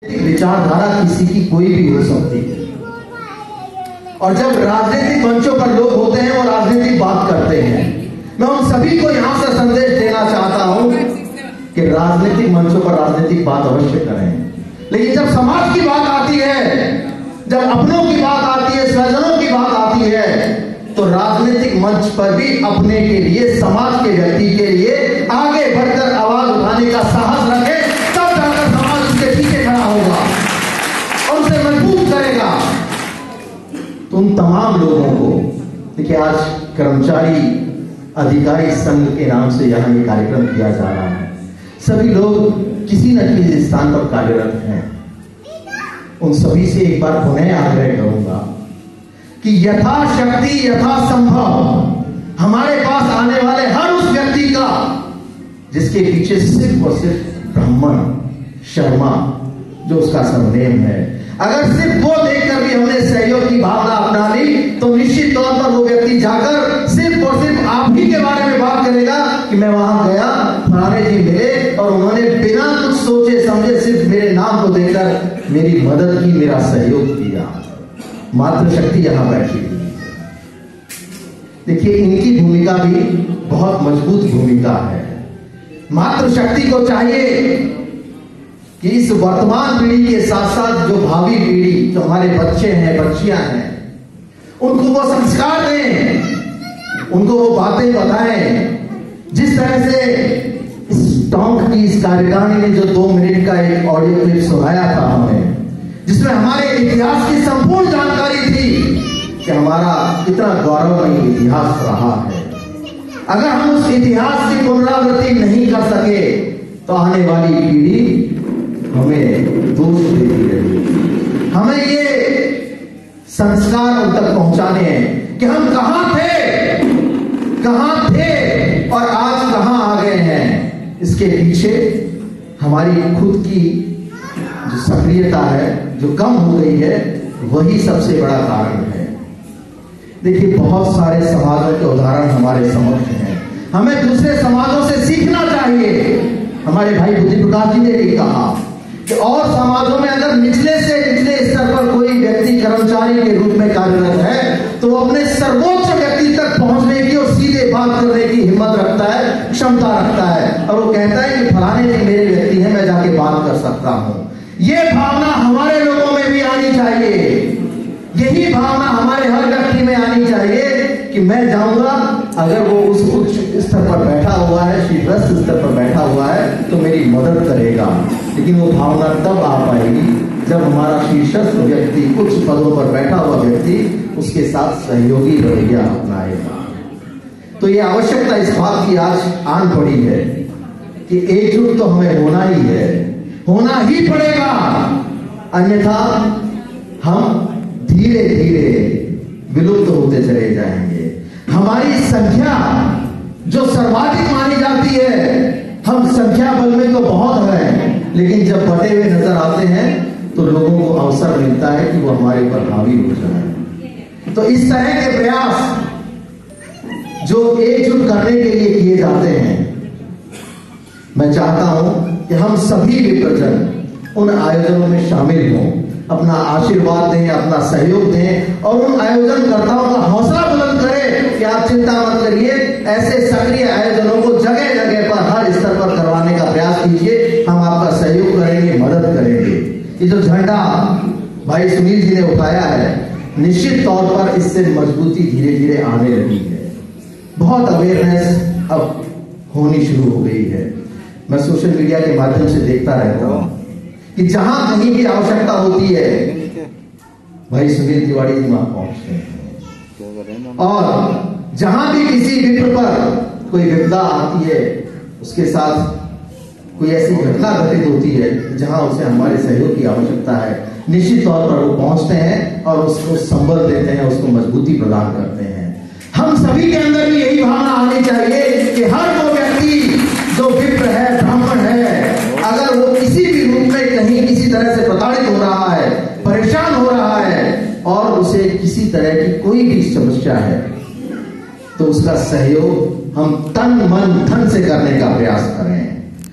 विचारधारा किसी की कोई भी हो सकती है, और जब राजनीतिक मंचों पर लोग होते हैं और राजनीतिक बात करते हैं, मैं उन सभी को यहां से संदेश देना चाहता हूं कि राजनीतिक मंचों पर राजनीतिक बात अवश्य करें, लेकिन जब समाज की बात आती है, जब अपनों की बात आती है, स्वजनों की बात आती है, तो राजनीतिक मंच पर भी अपने के लिए, समाज के व्यक्ति के लिए आगे बढ़कर आवाज उठाने का साहस रखें, तब जाकर समाज उसके पीछे खड़ा होगा और उसे मजबूत करेगा। तो उन तमाम लोगों को देखिए, आज कर्मचारी अधिकारी संघ के नाम से यहाँ ये कार्यक्रम किया जा रहा है। सभी लोग किसी न किसी स्थान पर कार्यरत हैं। उन सभी से एक बार पुनः आग्रह करूंगा कि यथाशक्ति यथासंभव हमारे पास आने वाले हर उस व्यक्ति का जिसके पीछे सिर्फ और सिर्फ ब्राह्मण शर्मा जो उसका सरनेम है, अगर सिर्फ वो देखकर भी हमने सहयोग की भावना अपना ली, तो निश्चित तौर पर वो व्यक्ति जाकर सिर्फ और सिर्फ आप ही के बारे में बात करेगा कि मैं वहां गया, फलाने जी मिले और उन्होंने बिना कुछ सोचे समझे सिर्फ मेरे नाम को देकर मेरी मदद की, मेरा सहयोग किया। मातृशक्ति यहां बैठी हुई है। देखिए, इनकी भूमिका भी बहुत मजबूत भूमिका है। मातृशक्ति को चाहिए कि इस वर्तमान पीढ़ी के साथ साथ जो भावी पीढ़ी, जो हमारे बच्चे हैं, बच्चियां हैं, उनको वो संस्कार दें, उनको वो बातें बताएं। जिस तरह से इस टोंक की इस कार्यकारिणी ने जो 2 मिनट का एक ऑडियो क्लिप सुनाया था हमें, जिसमें हमारे इतिहास की संपूर्ण जानकारी थी कि हमारा कितना गौरवमयी इतिहास रहा है। अगर हम उस इतिहास की पुनरावृत्ति नहीं कर सके तो आने वाली पीढ़ी हमें दोष देती रहेगी। हमें ये संस्कार उन तक पहुंचाने हैं कि हम कहां थे और आज कहां आ गए हैं। इसके पीछे हमारी खुद की जो सक्रियता है, जो कम हो गई है, वही सबसे बड़ा कारण है। देखिए, बहुत सारे समाजों के उदाहरण हमारे समक्ष हैं। हमें दूसरे समाजों से सीखना चाहिए। हमारे भाई बुद्धि प्रकाश जी ने भी कहा कि और समाजों में अगर निचले से निचले स्तर पर कोई व्यक्ति कर्मचारी के रूप में कार्यरत है, तो वो अपने सर्वोच्च व्यक्ति तक पहुंचने की और सीधे बात करने की हिम्मत रखता है, क्षमता रखता है, और वो कहता है कि फलाने जी मेरे व्यक्ति हैं, मैं जाके बात कर सकता हूं। ये भावना हमारे लोगों में भी आनी चाहिए। यही भावना हमारे हर व्यक्ति में आनी चाहिए कि मैं जाऊंगा, अगर वो उस उच्च स्तर पर बैठा हुआ है, शीर्षस्थ स्तर पर बैठा हुआ है, तो मेरी मदद करेगा। लेकिन वो भावना तब आ पाएगी जब हमारा शीर्षस्थ व्यक्ति, उच्च पदों पर बैठा हुआ व्यक्ति उसके साथ सहयोगी रवैया अपनाएगा। तो ये आवश्यकता इस बात की आज आन पड़ी है कि एकजुट तो हमें होना ही है, होना ही पड़ेगा, अन्यथा हम धीरे धीरे विलुप्त होते चले जाएंगे। हमारी संख्या जो सर्वाधिक मानी जाती है, हम संख्या बल में तो बहुत है, लेकिन जब बटे हुए नजर आते हैं तो लोगों को अवसर मिलता है कि वो हमारे ऊपर हावी हो जाए। तो इस तरह के प्रयास जो एकजुट करने के लिए किए जाते हैं, मैं चाहता हूं कि हम सभी विप्रजन उन आयोजनों में शामिल हों, अपना आशीर्वाद दें, अपना सहयोग दें, और उन आयोजनकर्ताओं का हौसला बुलंद करें कि आप चिंता मत करिए, ऐसे सक्रिय आयोजनों को जगह जगह पर, हर स्तर पर करवाने का प्रयास कीजिए। हम आपका सहयोग करेंगे, मदद करेंगे। ये जो झंडा भाई सुनील जी ने उठाया है, निश्चित तौर पर इससे मजबूती धीरे धीरे आने लगी है। बहुत अवेयरनेस अब होनी शुरू हो गई है। मैं सोशल मीडिया के माध्यम से देखता रहता हूं कि जहां कहीं भी आवश्यकता होती है, भाई सुनील तिवारी जी वहां पहुंचते हैं, और जहां भी किसी विप्र पर कोई विपदा आती है, उसके साथ कोई ऐसी घटना घटित होती है जहां उसे हमारे सहयोग की आवश्यकता है, निश्चित तौर पर वो पहुंचते हैं और उसको संबल देते हैं, उसको मजबूती प्रदान करते हैं। हम सभी के अंदर भी यही भावना आनी चाहिए कि हर वो व्यक्ति जो विप्र है, ब्राह्मण है, अगर वो किसी भी रूप में कहीं किसी तरह से प्रताड़ित हो रहा है, परेशान हो रहा है, और उसे किसी तरह की कोई भी समस्या है, तो उसका सहयोग हम तन मन धन से करने का प्रयास करें।